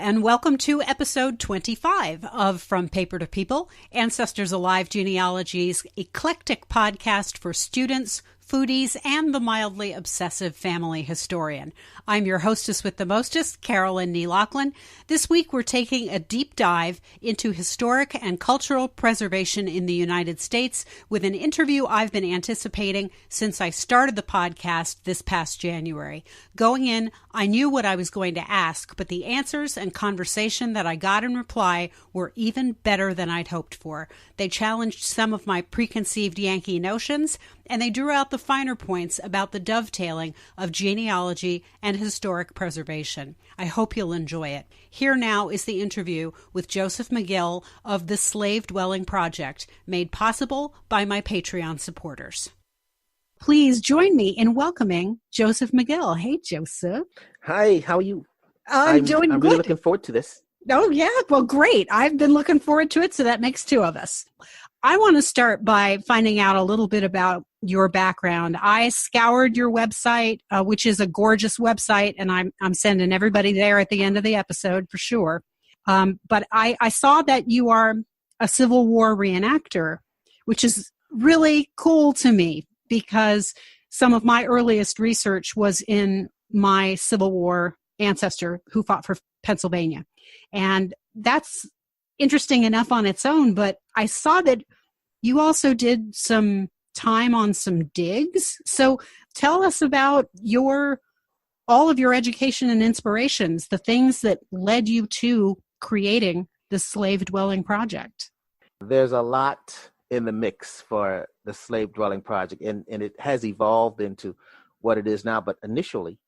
and welcome to episode 25 of From Paper to People, Ancestors Alive Genealogy's eclectic podcast for students, foodies, and the mildly obsessive family historian. I'm your hostess with the mostest, Carolyn Nee Lachlan. This week we're taking a deep dive into historic and cultural preservation in the United States with an interview I've been anticipating since I started the podcast this past January. Going in, I knew what I was going to ask, but the answers and conversation that I got in reply were even better than I'd hoped for. They challenged some of my preconceived Yankee notions, and they drew out the finer points about the dovetailing of genealogy and historic preservation. I hope you'll enjoy it. Here now is the interview with Joseph McGill of the Slave Dwelling Project, made possible by my Patreon supporters. Please join me in welcoming Joseph McGill. Hey, Joseph. Hi, how are you? I'm doing I'm good. really looking forward to this. Oh, yeah. Well, great. I've been looking forward to it, so that makes two of us. I want to start by finding out a little bit about your background. I scoured your website, which is a gorgeous website, and I'm sending everybody there at the end of the episode for sure. But I saw that you are a Civil War reenactor, which is really cool to me because some of my earliest research was in my Civil War ancestor who fought for Pennsylvania. And that's interesting enough on its own, but I saw that you also did some time on some digs. So tell us about all of your education and inspirations, the things that led you to creating the Slave Dwelling Project. There's a lot in the mix for the Slave Dwelling Project, and it has evolved into what it is now. But initially,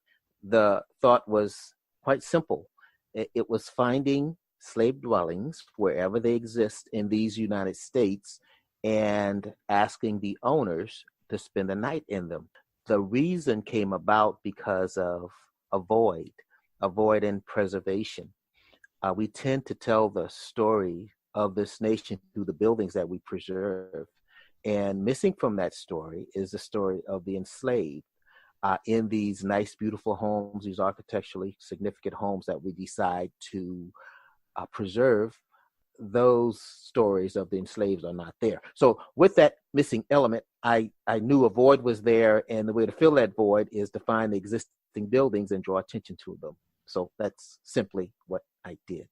the thought was quite simple. It was finding slave dwellings wherever they exist in these United States and asking the owners to spend the night in them. The reason came about because of a void in preservation. We tend to tell the story of this nation through the buildings that we preserve. And missing from that story is the story of the enslaved in these nice, beautiful homes, these architecturally significant homes that we decide to preserve. Those stories of the enslaved are not there. So with that missing element, I knew a void was there, and the way to fill that void is to find the existing buildings and draw attention to them. So that's simply what I did.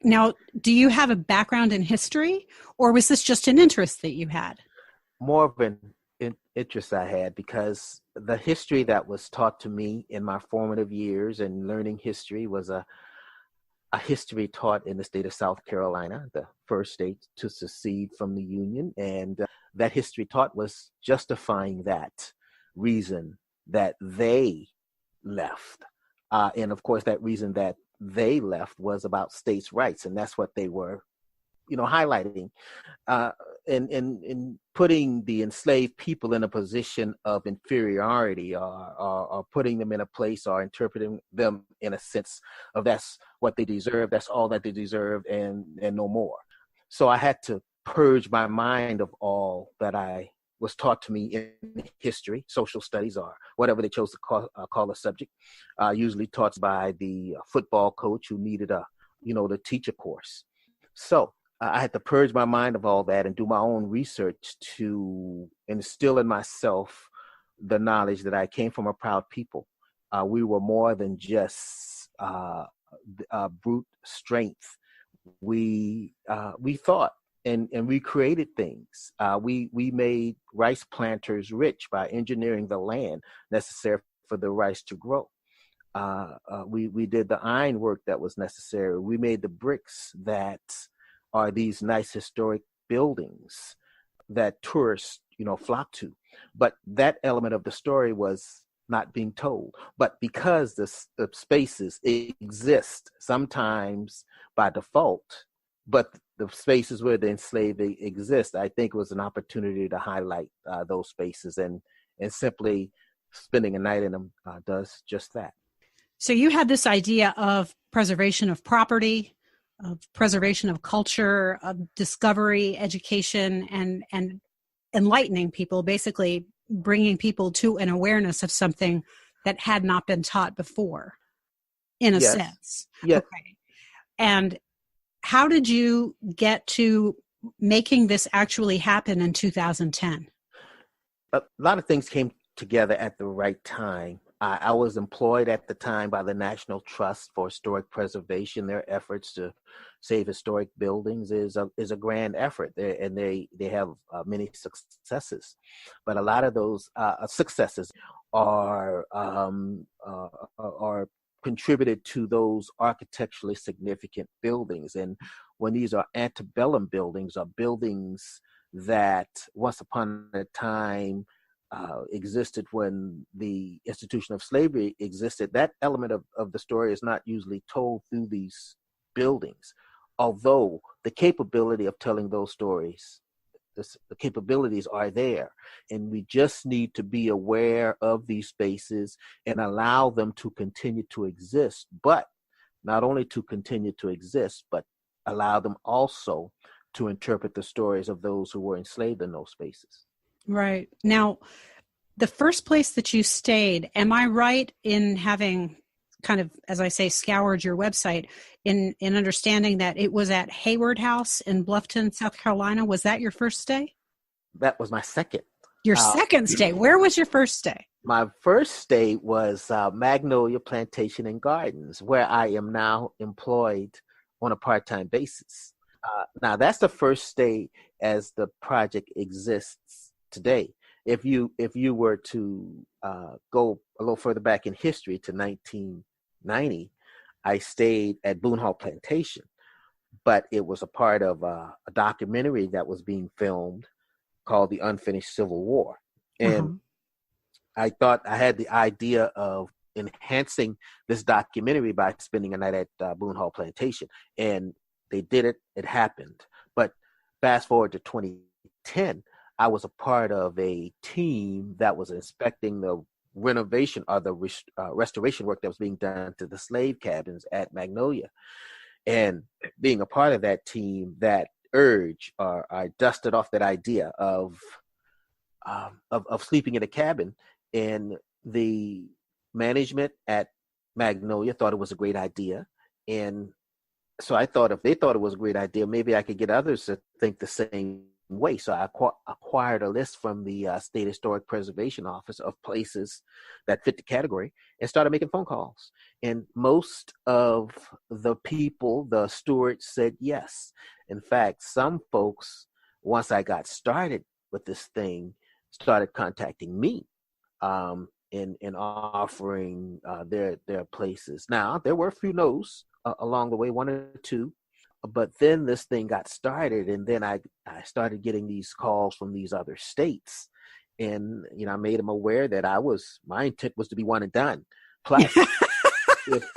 Now, do you have a background in history, or was this just an interest that you had? More of an interest I had, because the history that was taught to me in my formative years and learning history was a history taught in the state of South Carolina, the first state to secede from the Union. And that history taught was justifying that reason that they left. And of course, that reason that they left was about states' rights. And that's what they were, highlighting. In putting the enslaved people in a position of inferiority or putting them in a place or interpreting them in a sense of that's what they deserve, that's all that they deserve, and no more. So I had to purge my mind of all that I was taught to me in history, social studies, or whatever they chose to call a subject, usually taught by the football coach who needed to teach a course. So I had to purge my mind of all that and do my own research to instill in myself the knowledge that I came from a proud people. We were more than just brute strength. We thought and we created things. We made rice planters rich by engineering the land necessary for the rice to grow. We did the iron work that was necessary. We made the bricks that are these nice historic buildings that tourists, flock to. But that element of the story was not being told. But because the spaces exist sometimes by default, but the spaces where the enslaved exist, I think it was an opportunity to highlight those spaces, and simply spending a night in them does just that. So you had this idea of preservation of property, of preservation of culture, of discovery, education, and enlightening people, basically bringing people to an awareness of something that had not been taught before, in a sense. Yeah. Okay. And how did you get to making this actually happen in 2010? A lot of things came together at the right time. I was employed at the time by the National Trust for Historic Preservation. Their efforts to save historic buildings is a grand effort, and they have many successes. But a lot of those successes are are contributed to those architecturally significant buildings. And when these are antebellum buildings, or buildings that once upon a time existed when the institution of slavery existed, that element of the story is not usually told through these buildings. Although the capability of telling those stories, the capabilities are there, and we just need to be aware of these spaces and allow them to continue to exist. But not only to continue to exist, but allow them also to interpret the stories of those who were enslaved in those spaces. Right. Now, the first place that you stayed, am I right in having kind of, as I say, scoured your website, in understanding that it was at Hayward House in Bluffton, South Carolina? Was that your first stay? That was my second. Your second stay. Where was your first stay? My first stay was Magnolia Plantation and Gardens, where I am now employed on a part-time basis. Now, that's the first stay as the project exists today. If you were to go a little further back in history to 1990, I stayed at Boone Hall Plantation, but it was a part of a documentary that was being filmed called The Unfinished Civil War. And I thought I had the idea of enhancing this documentary by spending a night at Boone Hall Plantation. And they did it. It happened. But fast forward to 2010, I was a part of a team that was inspecting the renovation or the restoration work that was being done to the slave cabins at Magnolia. And being a part of that team, that urge, or I dusted off that idea of sleeping in a cabin. And the management at Magnolia thought it was a great idea. And so I thought if they thought it was a great idea, maybe I could get others to think the same way. So I acquired a list from the State Historic Preservation Office of places that fit the category and started making phone calls. And most of the people, the stewards, said yes. In fact, some folks, once I got started with this thing, started contacting me in offering their places. Now, there were a few no's along the way, one or two. But then this thing got started, and then I started getting these calls from these other states, and I made them aware that my intent was to be one and done. Plus, if,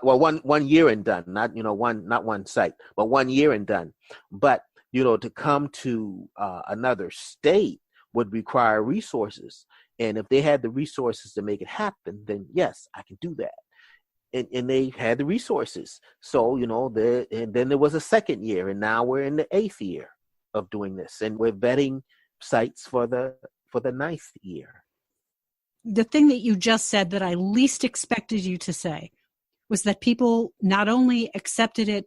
one year and done, not one site, but 1 year and done. But to come to another state would require resources, and if they had the resources to make it happen, then yes, I can do that. And they had the resources. So, and then there was a second year, and now we're in the 8th year of doing this, and we're vetting sites for the 9th year. The thing that you just said that I least expected you to say was that people not only accepted it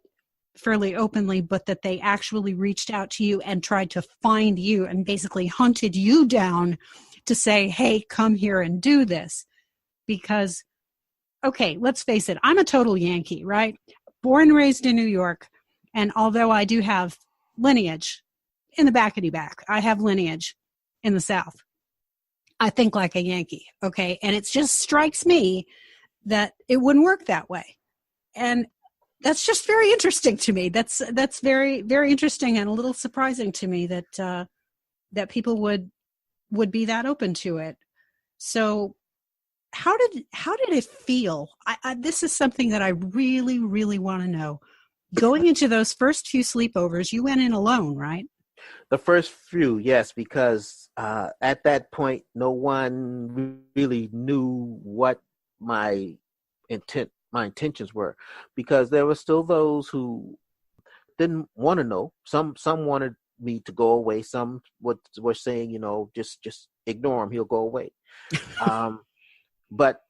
fairly openly, but that they actually reached out to you and tried to find you and basically hunted you down to say, hey, come here and do this. Because okay, let's face it, I'm a total Yankee, right? Born and raised in New York. And although I do have lineage in the backity back, I have lineage in the South. I think like a Yankee, okay? And it just strikes me that it wouldn't work that way. And that's just very interesting to me. That's very, very interesting and a little surprising to me that people would be that open to it. So how did it feel? This is something that I really, really want to know. Going into those first few sleepovers, you went in alone, right? The first few, yes, because at that point, no one really knew what my intentions were, because there were still those who didn't want to know. Some wanted me to go away. Some were saying, just ignore him, he'll go away. But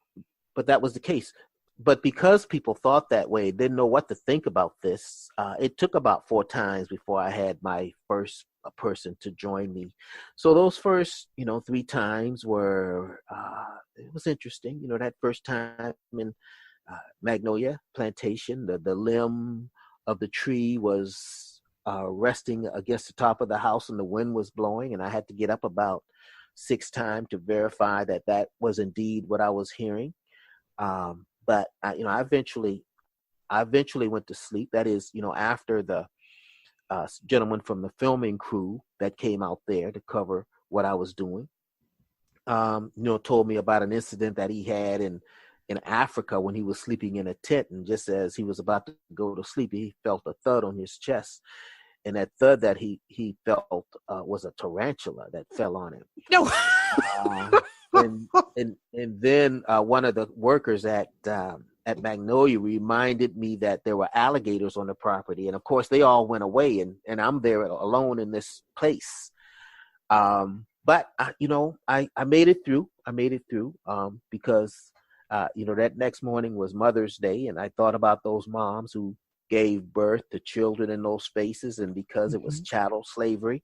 that was the case. but because people thought that way, didn't know what to think about this, it took about 4 times before I had my first person to join me. So those first, 3 times were, it was interesting. That first time in Magnolia Plantation, the limb of the tree was resting against the top of the house and the wind was blowing, and I had to get up about 6 times to verify that that was indeed what I was hearing. But I eventually went to sleep. That is, after the gentleman from the filming crew that came out there to cover what I was doing, told me about an incident that he had in Africa when he was sleeping in a tent, and just as he was about to go to sleep, he felt a thud on his chest, and that thud that he felt was a tarantula that fell on him. No. And then one of the workers at Magnolia reminded me that there were alligators on the property, and of course they all went away, and I'm there alone in this place. But I made it through. Because that next morning was Mother's Day, and I thought about those moms who gave birth to children in those spaces, and because it was chattel slavery,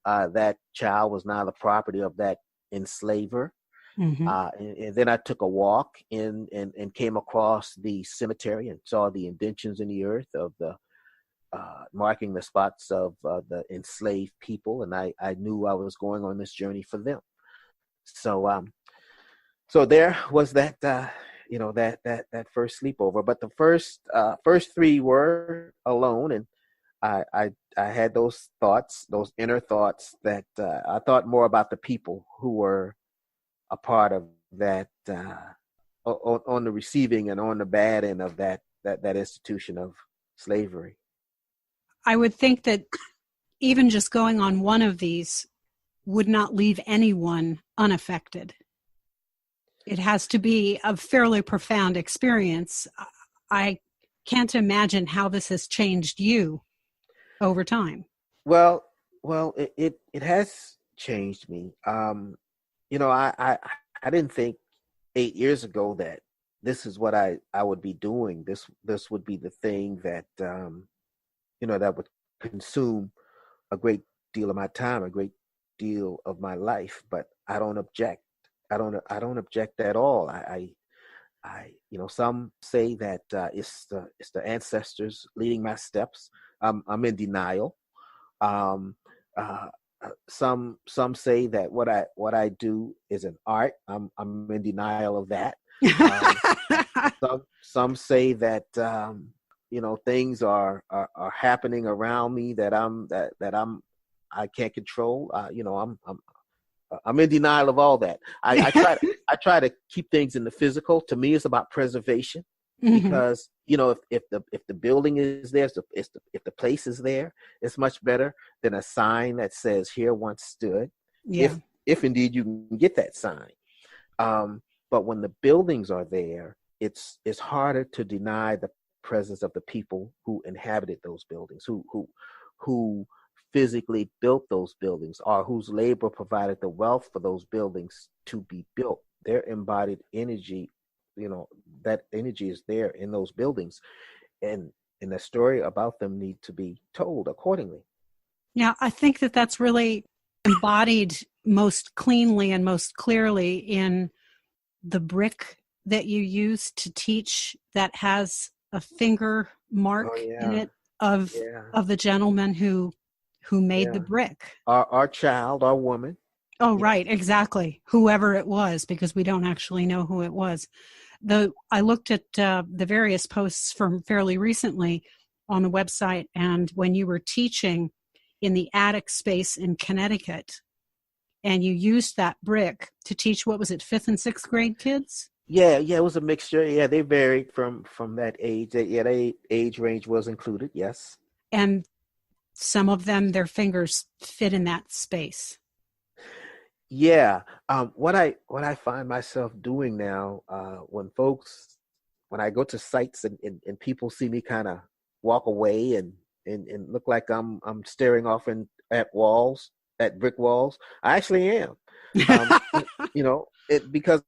that child was now the property of that enslaver. And then I took a walk and came across the cemetery and saw the indentions in the earth of the marking the spots of the enslaved people, and I knew I was going on this journey for them. So there was that that first sleepover, but the first 3 were alone, and I had those thoughts, those inner thoughts that I thought more about the people who were a part of that, on the receiving and on the bad end of that institution of slavery. I would think that even just going on one of these would not leave anyone unaffected. It has to be a fairly profound experience. I can't imagine how this has changed you over time. Well, it has changed me. I didn't think 8 years ago that this is what I would be doing. This would be the thing that that would consume a great deal of my time, a great deal of my life. But I don't object. I don't object at all. Some say that it's the ancestors leading my steps. I'm in denial. Some say that what I do is an art. I'm in denial of that. Some say that things are happening around me that I can't control. I'm in denial of all that. I try to keep things in the physical. To me, it's about preservation, because if the building is there, if the place is there, it's much better than a sign that says "Here once stood." Yeah. If indeed you can get that sign. But when the buildings are there, it's harder to deny the presence of the people who inhabited those buildings, who physically built those buildings, or whose labor provided the wealth for those buildings to be built. Their embodied energy, that energy is there in those buildings, and the story about them need to be told accordingly. Yeah, I think that that's really embodied most cleanly and most clearly in the brick that you use to teach, that has a finger mark in it of the gentleman who made the brick. Our child, our woman. Oh, right, exactly. Whoever it was, because we don't actually know who it was. I looked at the various posts from fairly recently on the website, and when you were teaching in the attic space in Connecticut, and you used that brick to teach, what was it, 5th and 6th grade kids? Yeah, it was a mixture. Yeah, they varied from that age. Their age range was included, yes. And some of them, their fingers fit in that space. Yeah. What I find myself doing now, when I go to sites and people see me kind of walk away and look like I'm staring off at brick walls, I actually am. Because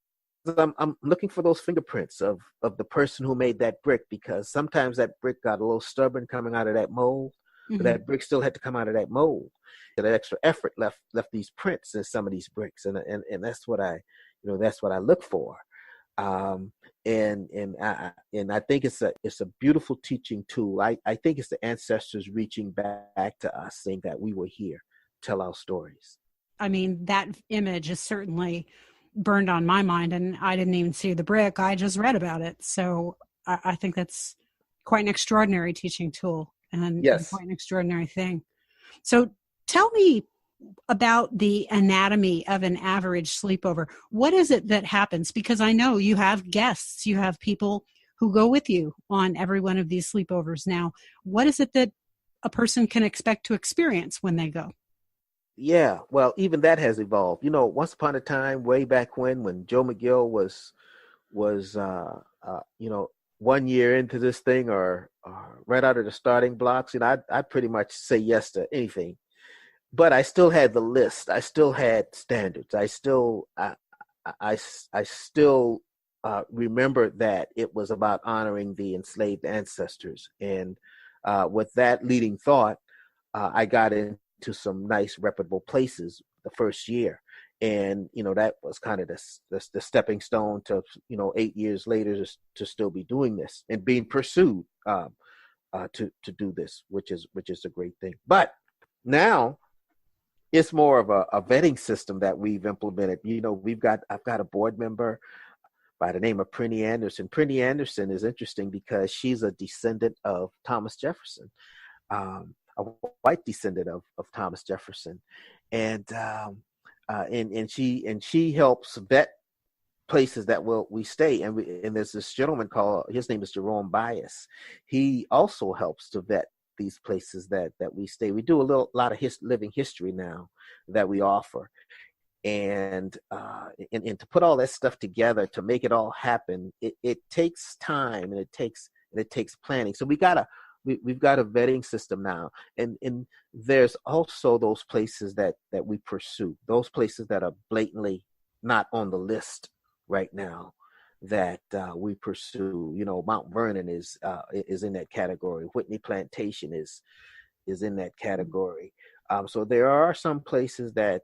I'm looking for those fingerprints of the person who made that brick, because sometimes that brick got a little stubborn coming out of that mold, but Mm-hmm. that brick still had to come out of that mold. That extra effort left these prints in some of these bricks, and that's what that's what I look for. um, and I think it's a beautiful teaching tool. I think it's the ancestors reaching back to us, saying that we were here, tell our stories. I mean, that image is certainly burned on my mind, and I didn't even see the brick. I just read about it. So I think that's quite an extraordinary teaching tool and Yes. quite an extraordinary thing. So tell me about the anatomy of an average sleepover. What is it that happens? Because I know you have guests, you have people who go with you on every one of these sleepovers now. What is it that a person can expect to experience when they go? Yeah, well, even that has evolved. Once upon a time, way back when Joe McGill was 1 year into this thing, or right out of the starting blocks, I'd pretty much say yes to anything. But I still had the list. I still had standards. I still remember that it was about honoring the enslaved ancestors, and with that leading thought, I got into some nice reputable places the first year, and that was kind of the stepping stone to 8 years later to still be doing this and being pursued to do this, which is a great thing. But now it's more of a vetting system that we've implemented. I've got a board member by the name of Prinny Anderson. Prinny Anderson is interesting because she's a descendant of Thomas Jefferson, a white descendant of Thomas Jefferson, and she helps vet places that we stay. And there's this gentleman called, his name is Jerome Bias. He also helps to vet these places that we stay. We do a lot of living history now that we offer, and to put all that stuff together, to make it all happen, it takes time, and it takes planning. So we've got a vetting system now, and there's also those places that we pursue, those places that are blatantly not on the list right now, that we pursue. Mount Vernon is in that category. Whitney Plantation is in that category. So there are some places that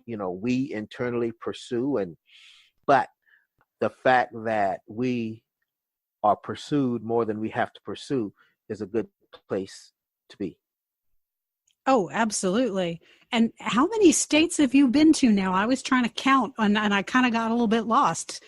we internally pursue, but the fact that we are pursued more than we have to pursue is a good place to be. Oh, absolutely. And how many states have you been to now? I was trying to count and I kind of got a little bit lost.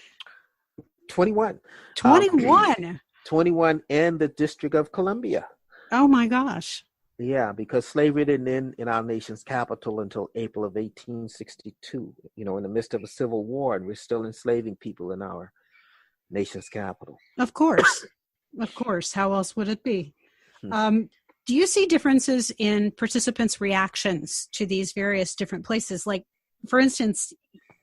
21. 21. 21 in the District of Columbia. Oh my gosh. Yeah, because slavery didn't end in our nation's capital until April of 1862, in the midst of a civil war, and we're still enslaving people in our nation's capital. Of course. Of course. How else would it be? Hmm. Do you see differences in participants' reactions to these various different places? Like, for instance,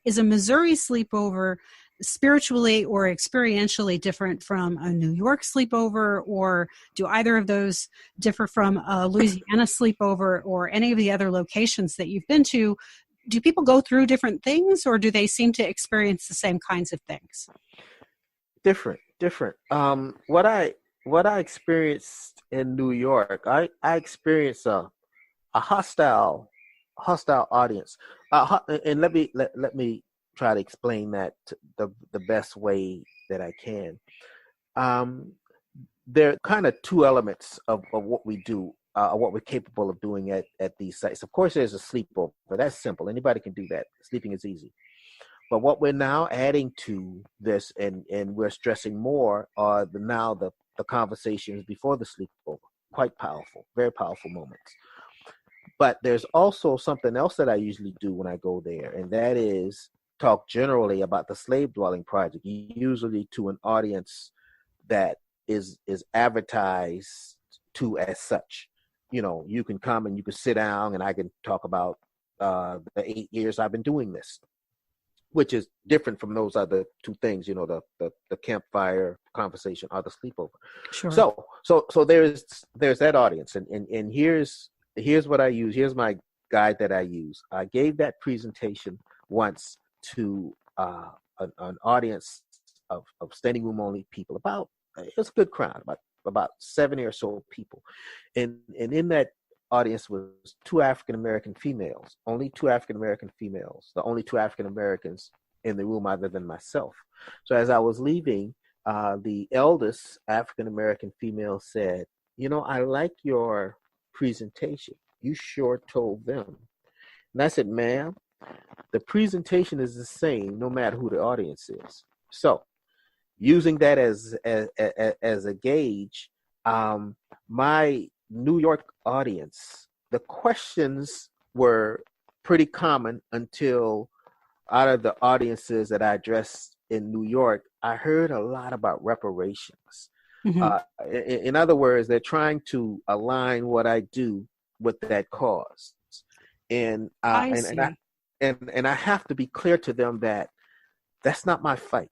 is a Missouri sleepover spiritually or experientially different from a New York sleepover, or do either of those differ from a Louisiana sleepover or any of the other locations that you've been to? Do people go through different things, or do they seem to experience the same kinds of things? Different. What I experienced in New York, I experienced a hostile audience. And let me try to explain that the best way that I can. Um, there are kind of two elements of what we do, what we're capable of doing at these sites. Of course, there's a sleepover. That's simple. Anybody can do that. Sleeping is easy. But what we're now adding to this, and we're stressing more, are the conversations before the sleepover. Quite powerful, very powerful moments. But there's also something else that I usually do when I go there, and that is talk generally about the slave dwelling project, usually to an audience that is advertised to as such. You can come and you can sit down, and I can talk about the 8 years I've been doing this, which is different from those other two things, the campfire conversation or the sleepover. Sure. So there's that audience, and here's what I use. Here's my guide that I use. I gave that presentation once to an audience of standing room only people. It was a good crowd, about 70 or so people, and in that audience was two African American females, only two African American females, the only two African Americans in the room other than myself. So as I was leaving, the eldest African American female said, I like your presentation. You sure told them. And I said, ma'am, the presentation is the same no matter who the audience is. So using that as a gauge, my New York audience, the questions were pretty common until out of the audiences that I addressed in New York, I heard a lot about reparations. Mm-hmm. In other words, they're trying to align what I do with that cause, and I see. I have to be clear to them that that's not my fight.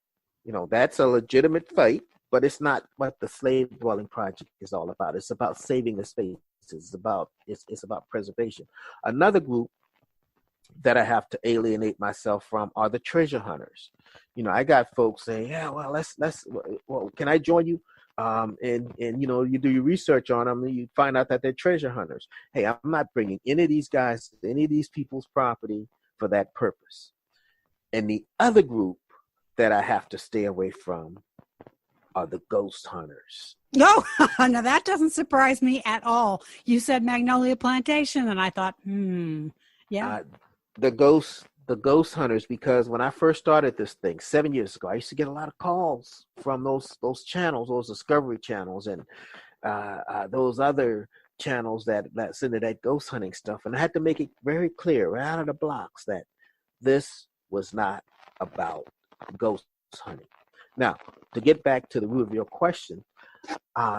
That's a legitimate fight, but it's not what the slave dwelling project is all about. It's about saving the space. It's about preservation. Another group that I have to alienate myself from are the treasure hunters. I got folks saying, yeah, well, well, can I join you? And you do your research on them and you find out that they're treasure hunters. Hey, I'm not bringing any of these guys to any of these people's property for that purpose. And the other group that I have to stay away from are the ghost hunters. No, now that doesn't surprise me at all. You said Magnolia Plantation, and I thought, yeah. The ghost hunters, because when I first started this thing 7 years ago, I used to get a lot of calls from those channels, those Discovery channels, and those other channels that's into that ghost hunting stuff. And I had to make it very clear right out of the blocks that this was not about ghost hunting. Now, to get back to the root of your question,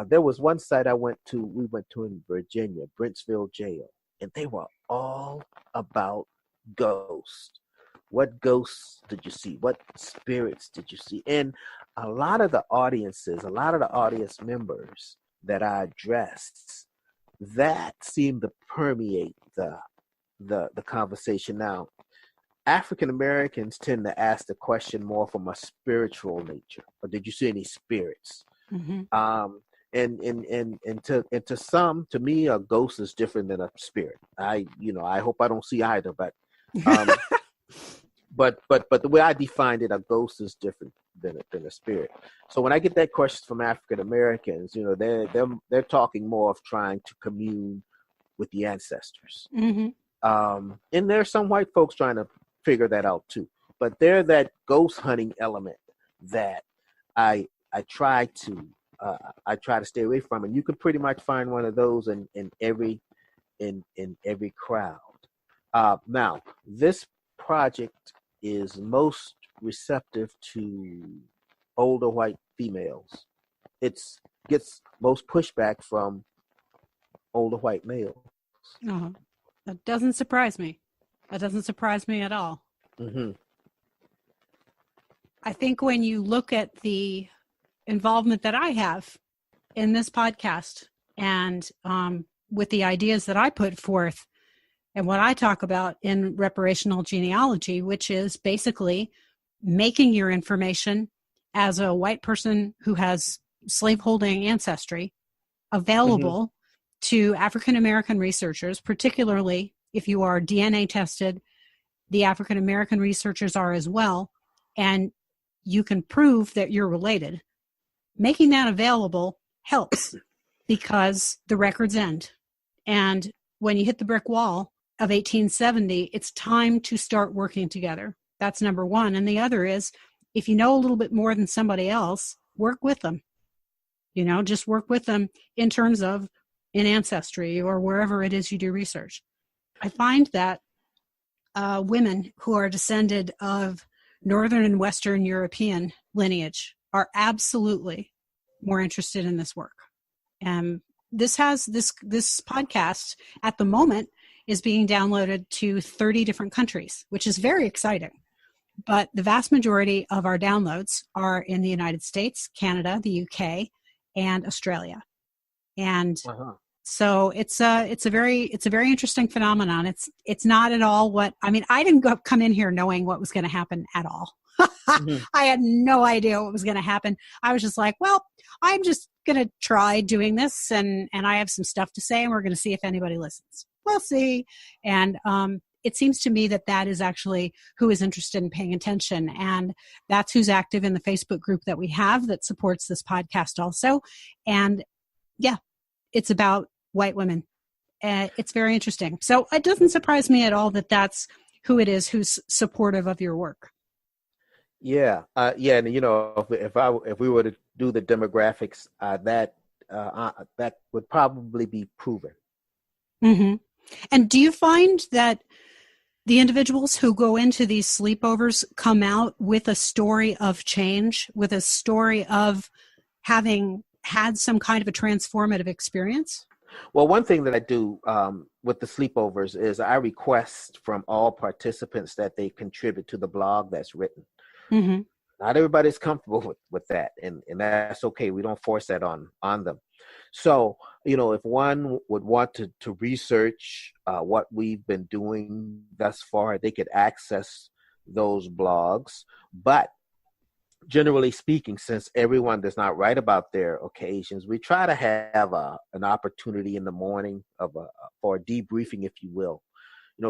there was one site we went to in Virginia, Brentsville Jail, and they were all about ghosts. What ghosts did you see? What spirits did you see? And a lot of the audience members that I addressed, that seemed to permeate the conversation. Now, African Americans tend to ask the question more from a spiritual nature. Or did you see any spirits? Mm-hmm. And to some, to me, a ghost is different than a spirit. I hope I don't see either, but but the way I defined it, a ghost is different than a spirit. So when I get that question from African Americans, they're talking more of trying to commune with the ancestors. Mm-hmm. And there's some white folks trying to figure that out too. But they're that ghost hunting element that I try to stay away from, and you can pretty much find one of those in every crowd. Now, this project is most receptive to older white females. It gets most pushback from older white males. Uh-huh. That doesn't surprise me. That doesn't surprise me at all. Mm-hmm. I think when you look at the involvement that I have in this podcast and with the ideas that I put forth and what I talk about in reparational genealogy, which is basically making your information as a white person who has slaveholding ancestry available to African American researchers, particularly if you are DNA tested. The African American researchers are as well, and you can prove that you're related. Making that available helps because the records end. And when you hit the brick wall of 1870, it's time to start working together. That's number one. And the other is, if you know a little bit more than somebody else, work with them. Just work with them in terms of in ancestry or wherever it is you do research. I find that women who are descended of Northern and Western European lineage are absolutely more interested in this work. And this podcast at the moment is being downloaded to 30 different countries, which is very exciting. But the vast majority of our downloads are in the United States, Canada, the UK, and Australia. And So it's a very interesting phenomenon. It's not at all what I mean. I didn't come in here knowing what was going to happen at all. Mm-hmm. I had no idea what was going to happen. I was just like, well, I'm just going to try doing this, and I have some stuff to say, and we're going to see if anybody listens. We'll see. And it seems to me that that is actually who is interested in paying attention, and that's who's active in the Facebook group that we have that supports this podcast also. And yeah, it's about white women. It's very interesting. So it doesn't surprise me at all that that's who it is who's supportive of your work. Yeah, and if we were to do the demographics, that would probably be proven. Mm-hmm. And do you find that the individuals who go into these sleepovers come out with a story of change, with a story of having had some kind of a transformative experience? Well, one thing that I do with the sleepovers is I request from all participants that they contribute to the blog that's written. Mm-hmm. Not everybody's comfortable with that, and that's okay. We don't force that on them. So, if one would want to research what we've been doing thus far, they could access those blogs. But generally speaking, since everyone does not write about their occasions, we try to have an opportunity in the morning for a debriefing, if you will.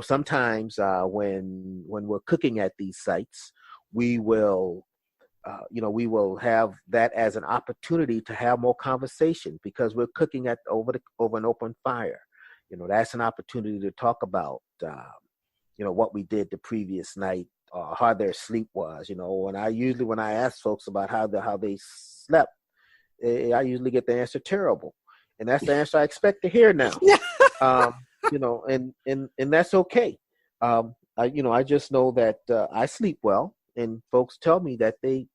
Sometimes when we're cooking at these sites, we will have that as an opportunity to have more conversation because we're cooking over an open fire. That's an opportunity to talk about, what we did the previous night, how their sleep was. When I ask folks about how they slept, I usually get the answer terrible, and that's the answer I expect to hear now. And that's okay. I just know that I sleep well, and folks tell me that they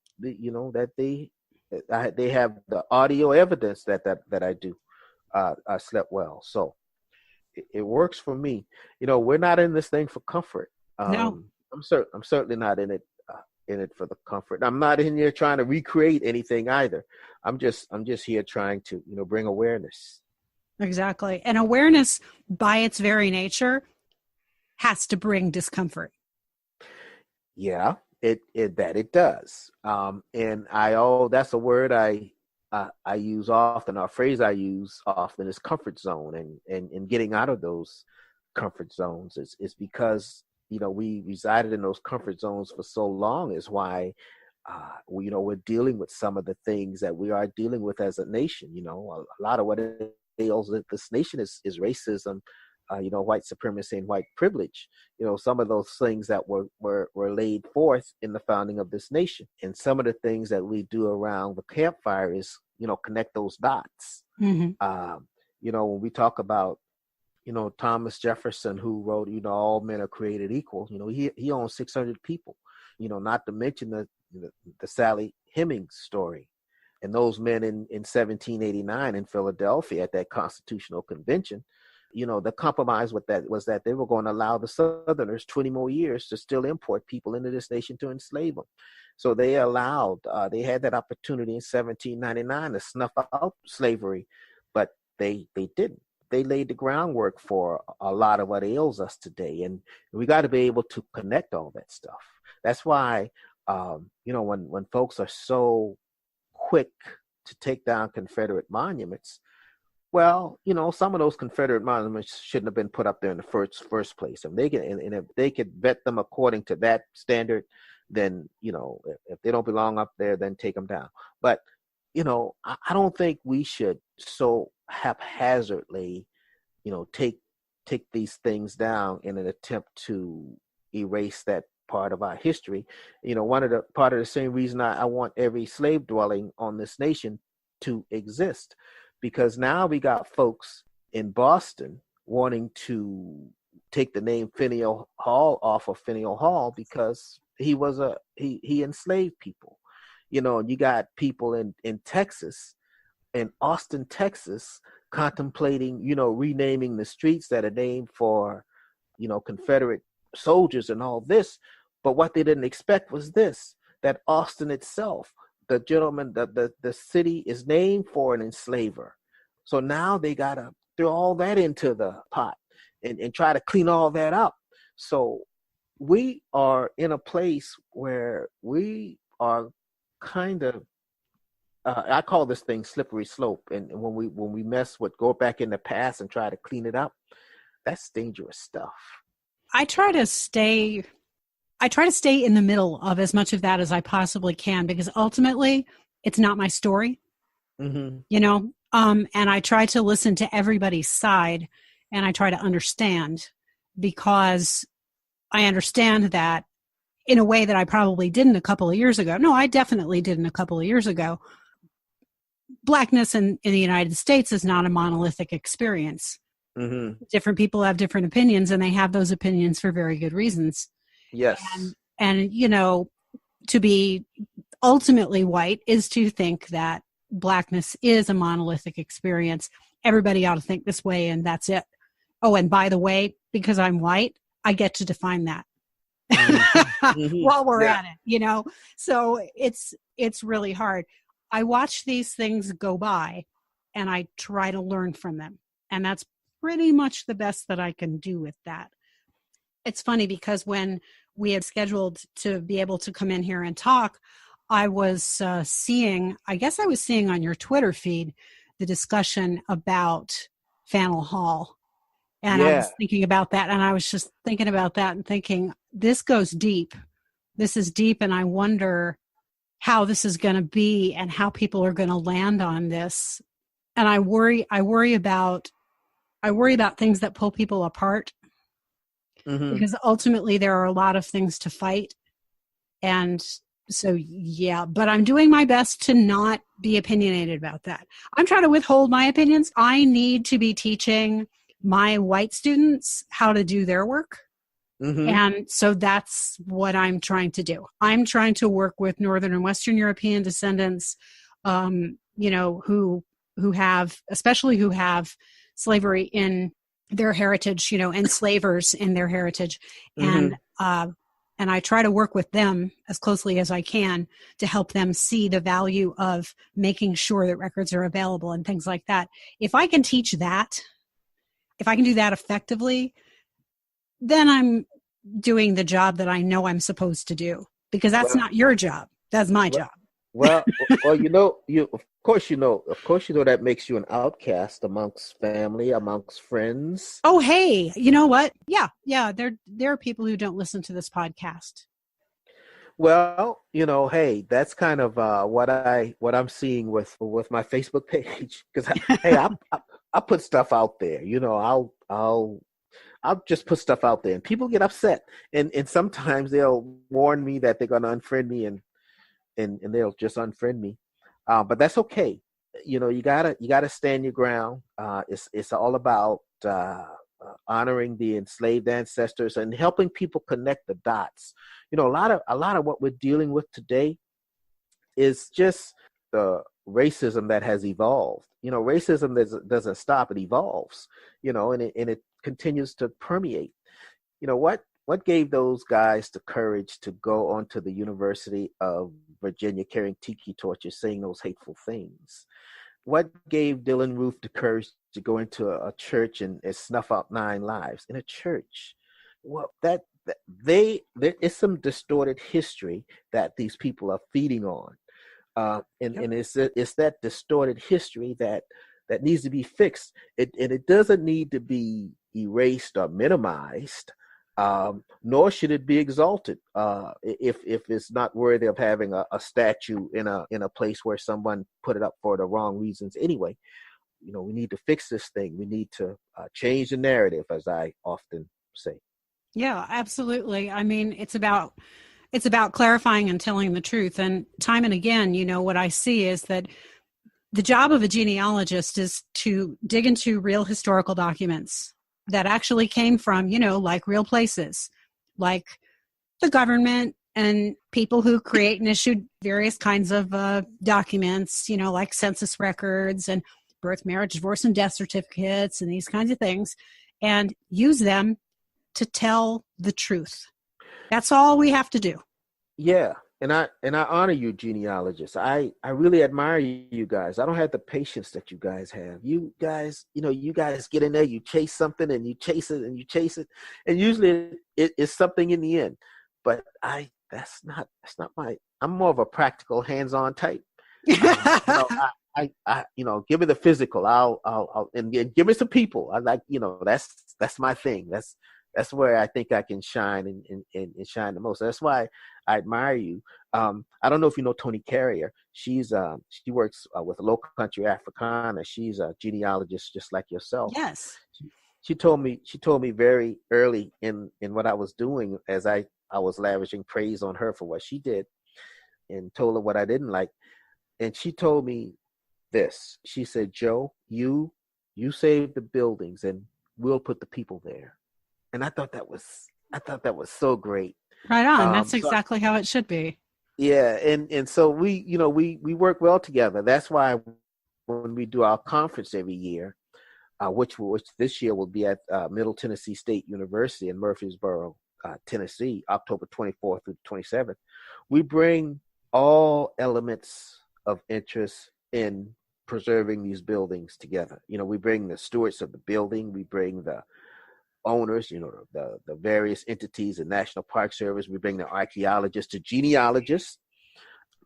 have the audio evidence that I do. I slept well, so it works for me. We're not in this thing for comfort. No. I'm certainly not in it for the comfort. I'm not in here trying to recreate anything either. I'm just here trying to bring awareness. Exactly. And awareness by its very nature has to bring discomfort. Yeah, it does. And that's a word I use often, or a phrase I use often is comfort zone, and getting out of those comfort zones is because we resided in those comfort zones for so long is why we're dealing with some of the things that we are dealing with as a nation. A lot of what ails this nation is racism, white supremacy and white privilege. Some of those things that were laid forth in the founding of this nation, and some of the things that we do around the campfire is connect those dots. Mm-hmm. When we talk about Thomas Jefferson, who wrote, all men are created equal. He owned 600 people. Not to mention the Sally Hemings story, and those men in 1789 in Philadelphia at that Constitutional Convention. The compromise with that was that they were going to allow the Southerners 20 more years to still import people into this nation to enslave them. So they had that opportunity in 1799 to snuff out slavery, but they didn't. They laid the groundwork for a lot of what ails us today. And we got to be able to connect all that stuff. That's why, when folks are so quick to take down Confederate monuments, well, some of those Confederate monuments shouldn't have been put up there in the first place. And if they could vet them according to that standard, then, if they don't belong up there, then take them down. But, I don't think we should so haphazardly, take these things down in an attempt to erase that part of our history. Part of the same reason I want every slave dwelling on this nation to exist. Because now we got folks in Boston wanting to take the name Faneuil Hall off of Faneuil Hall because he enslaved people. And you got people in Texas, in Austin, Texas, contemplating, renaming the streets that are named for, Confederate soldiers and all this. But what they didn't expect was this, that Austin itself, the city is named for an enslaver. So now they got a throw all that into the pot and try to clean all that up. So we are in a place where we are kind of, I call this thing slippery slope. And when we mess with, go back in the past and try to clean it up, that's dangerous stuff. I try to stay in the middle of as much of that as I possibly can, because ultimately it's not my story, you know, and I try to listen to everybody's side, and I try to understand, because I understand that in a way that I probably didn't a couple of years ago. No, I definitely didn't a couple of years ago. Blackness in the United States is not a monolithic experience. Different people have different opinions, and they have those opinions for very good reasons. Yes. And you know, to be ultimately white is to think that Blackness is a monolithic experience. Everybody ought to think this way, and that's it. Oh, and by the way, because I'm white, I get to define that while we're at it, you know? So it's really hard. I watch these things go by, and I try to learn from them. And that's pretty much the best that I can do with that. It's funny because when we had scheduled to be able to come in here and talk, I was seeing on your Twitter feed the discussion about Faneuil Hall. And I was thinking about that, and I was just thinking about that and thinking, this goes deep. This is deep, and I wonder how this is going to be and how people are going to land on this. And I worry about things that pull people apart, because ultimately there are a lot of things to fight. And so, yeah, but I'm doing my best to not be opinionated about that. I'm trying to withhold my opinions. I need to be teaching my white students how to do their work. And so that's what I'm trying to do. I'm trying to work with Northern and Western European descendants, you know, who have slavery in their heritage, you know, enslavers in their heritage. And I try to work with them as closely as I can to help them see the value of making sure that records are available and things like that. If I can teach that, if I can do that effectively, then I'm doing the job that I know I'm supposed to do, because that's not your job. That's my job. Well, you know, of course you know that makes you an outcast amongst family, amongst friends. Oh, hey, you know what? Yeah. There are people who don't listen to this podcast. Well, you know, hey, that's kind of what I'm seeing with my Facebook page, because hey, I put stuff out there. You know, I'll just put stuff out there, and people get upset, and sometimes they'll warn me that they're going to unfriend me, and they'll just unfriend me. But that's okay. You know, you gotta stand your ground. It's all about honoring the enslaved ancestors and helping people connect the dots. You know, a lot of what we're dealing with today is just the racism that has evolved. You know, racism doesn't stop; it evolves. You know, and it continues to permeate. You know, what gave those guys the courage to go onto the University of Virginia carrying tiki torches, saying those hateful things? What gave Dylan Roof the courage to go into a church and snuff out 9 lives in a church? Well, there is some distorted history that these people are feeding on, and it's that distorted history that needs to be fixed. It doesn't need to be erased or minimized. Nor should it be exalted if it's not worthy of having a statue in a place where someone put it up for the wrong reasons anyway. You know, we need to fix this thing. We need to change the narrative, as I often say. Yeah, absolutely. I mean, it's about clarifying and telling the truth. And time and again, you know, what I see is that the job of a genealogist is to dig into real historical documents that actually came from, you know, like real places, like the government and people who create and issue various kinds of documents, you know, like census records and birth, marriage, divorce, and death certificates and these kinds of things, and use them to tell the truth. That's all we have to do. Yeah. and I honor you, genealogists. I really admire you guys. I don't have the patience that you guys have. You guys, you guys get in there, you chase something, and you chase it, and you chase it, and usually it's something in the end. But that's not my. I'm more of a practical, hands-on type. Give me the physical. And give me some people. I like, that's my thing. That's where I think I can shine and shine the most. So that's why I admire you. I don't know if you know Tony Carrier. She works with Low Country Africana. She's a genealogist just like yourself. Yes. She told me very early in what I was doing, as I was lavishing praise on her for what she did, and told her what I didn't like. And she told me this. She said, Joe, you save the buildings and we'll put the people there. And I thought that was so great. Right on. That's exactly how it should be. Yeah, and so we work well together. That's why when we do our conference every year, which this year will be at Middle Tennessee State University in Murfreesboro, Tennessee, October 24th through 27th, we bring all elements of interest in preserving these buildings together. We bring the stewards of the building, we bring the owners, the various entities, the National Park Service, we bring the archaeologists, the genealogists,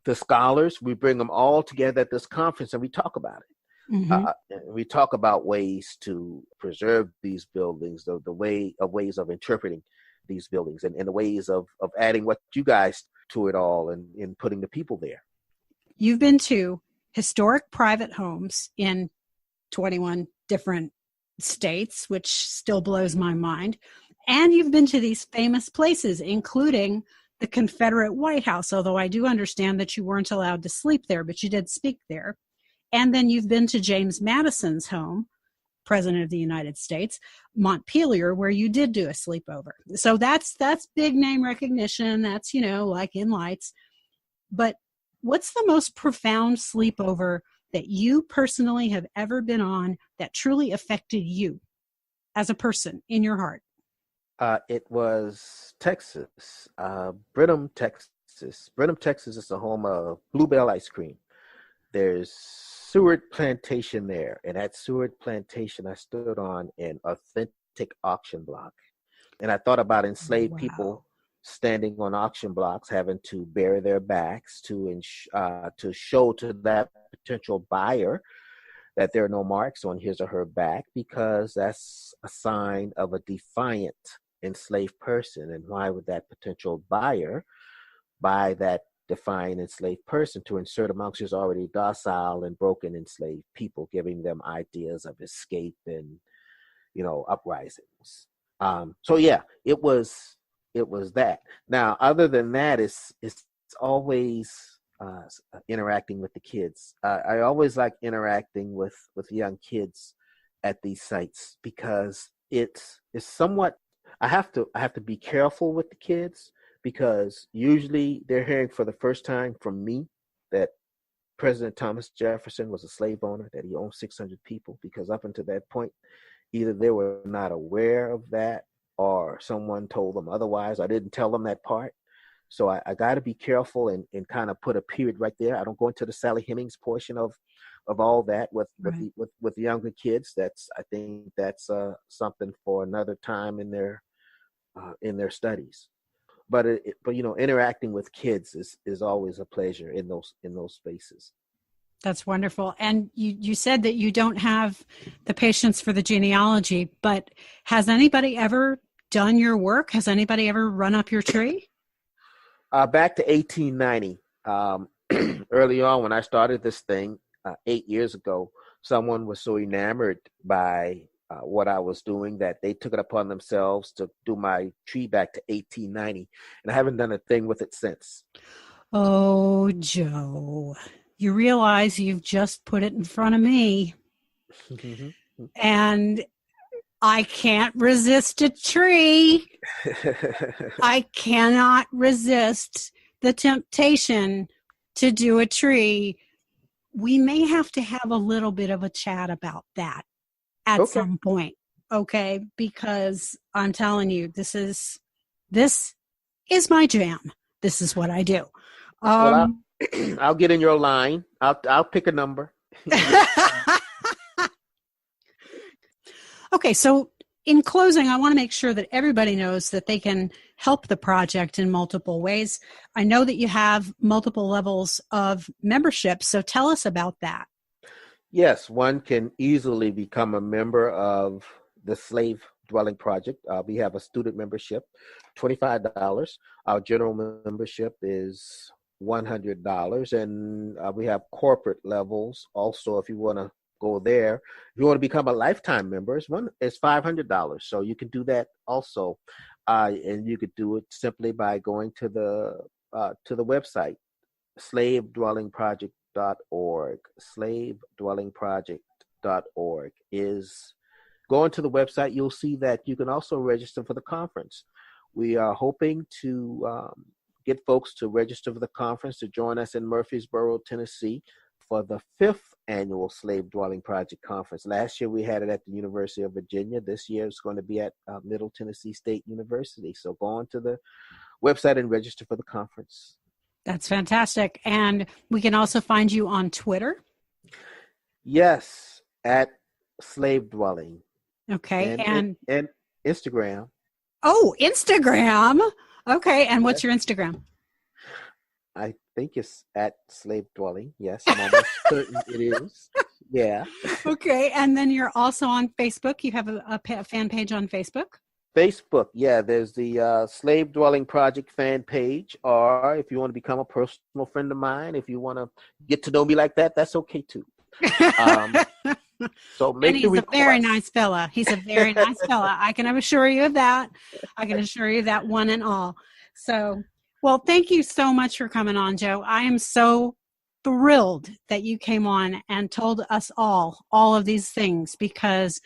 the scholars, we bring them all together at this conference and we talk about it. Mm-hmm. We talk about ways to preserve these buildings, the ways of interpreting these buildings, and the ways of adding what you guys to it all, and in putting the people there. You've been to historic private homes in 21 different states, which still blows my mind. And you've been to these famous places, including the Confederate White House, although I do understand that you weren't allowed to sleep there, but you did speak there. And then you've been to James Madison's home, President of the United States, Montpelier, where you did do a sleepover. So that's big name recognition. That's, like in lights. But what's the most profound sleepover that you personally have ever been on that truly affected you as a person in your heart? It was Texas, Brenham, Texas. Brenham, Texas is the home of Bluebell ice cream. There's Seward Plantation there, and at Seward Plantation, I stood on an authentic auction block, and I thought about enslaved people standing on auction blocks, having to bury their backs to show to that potential buyer that there are no marks on his or her back, because that's a sign of a defiant enslaved person. And why would that potential buyer buy that defiant enslaved person to insert amongst his already docile and broken enslaved people, giving them ideas of escape and, uprisings? So yeah, it was that. Now, other than that, it's always interacting with the kids. I always like interacting with young kids at these sites, because it's somewhat. I have to be careful with the kids, because usually they're hearing for the first time from me that President Thomas Jefferson was a slave owner, that he owned 600 people, because up until that point, either they were not aware of that or someone told them otherwise. I didn't tell them that part. So I got to be careful and kind of put a period right there. I don't go into the Sally Hemings portion of all that with younger kids. I think that's something for another time in their studies. But interacting with kids is always a pleasure in those spaces. That's wonderful. And you said that you don't have the patience for the genealogy, but has anybody ever done your work? Has anybody ever run up your tree? Back to 1890, early on when I started this thing 8 years ago, someone was so enamored by what I was doing that they took it upon themselves to do my tree back to 1890, and I haven't done a thing with it since. Oh, Joe, you realize you've just put it in front of me, and I can't resist a tree. I cannot resist the temptation to do a tree. We may have to have a little bit of a chat about that at some point, okay? Because I'm telling you, this is my jam. This is what I do. Well, Um, I'll get in your line. I'll pick a number. okay, so in closing, I want to make sure that everybody knows that they can help the project in multiple ways. I know that you have multiple levels of membership, so tell us about that. Yes, one can easily become a member of the Slave Dwelling Project. We have a student membership, $25. Our general membership is $100, and we have corporate levels also. If you want to go there, if you want to become a lifetime member, it's $500. So you can do that also, and you could do it simply by going to the website slavedwellingproject.org. Slavedwellingproject.org is going to the website. You'll see that you can also register for the conference. We are hoping to get folks to register for the conference to join us in Murfreesboro, Tennessee for the 5th annual Slave Dwelling Project Conference. Last year we had it at the University of Virginia. This year it's going to be at Middle Tennessee State University. So go on to the website and register for the conference. That's fantastic. And we can also find you on Twitter. Yes, at Slave Dwelling. Okay. And Instagram. Oh, Instagram. Okay. And what's your Instagram? I think it's at Slave Dwelling. Yes, I'm almost certain it is. Yeah. Okay. And then you're also on Facebook. You have a fan page on Facebook? Facebook, yeah, there's the Slave Dwelling Project fan page, or if you want to become a personal friend of mine, if you want to get to know me like that, that's okay too. So make the request. He's a very nice fella. He's a very nice fella. I can assure you of that. I can assure you that one and all. So, well, thank you so much for coming on, Joe. I am so thrilled that you came on and told us all of these things, because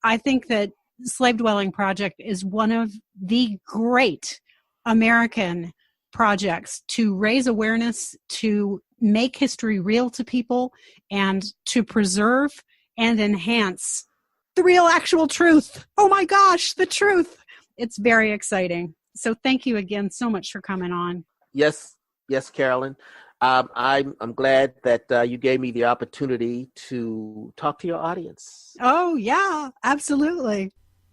I think that Slave Dwelling Project is one of the great American projects to raise awareness, to make history real to people, and to preserve and enhance the real actual truth. Oh my gosh, the truth. It's very exciting. So thank you again so much for coming on. Yes, Carolyn. I'm glad that you gave me the opportunity to talk to your audience. Oh, yeah, absolutely.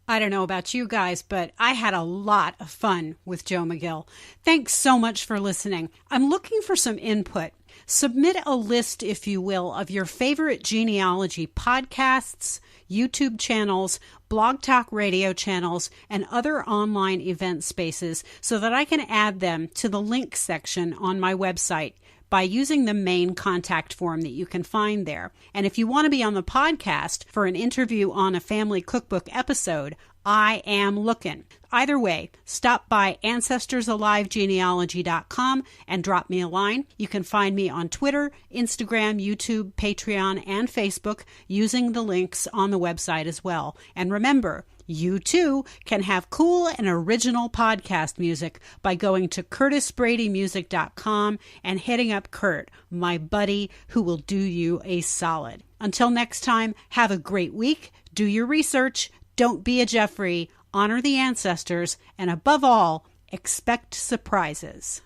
I don't know about you guys, but I had a lot of fun with Joe McGill. Thanks so much for listening. I'm looking for some input. Submit a list, if you will, of your favorite genealogy podcasts, YouTube channels, Blog Talk Radio channels, and other online event spaces so that I can add them to the link section on my website by using the main contact form that you can find there. And if you want to be on the podcast for an interview on a family cookbook episode, I am looking. Either way, stop by AncestorsAliveGenealogy.com and drop me a line. You can find me on Twitter, Instagram, YouTube, Patreon, and Facebook using the links on the website as well. And remember, you too can have cool and original podcast music by going to CurtisBradyMusic.com and hitting up Kurt, my buddy who will do you a solid. Until next time, have a great week, do your research, don't be a Jeffrey, honor the ancestors, and above all, expect surprises.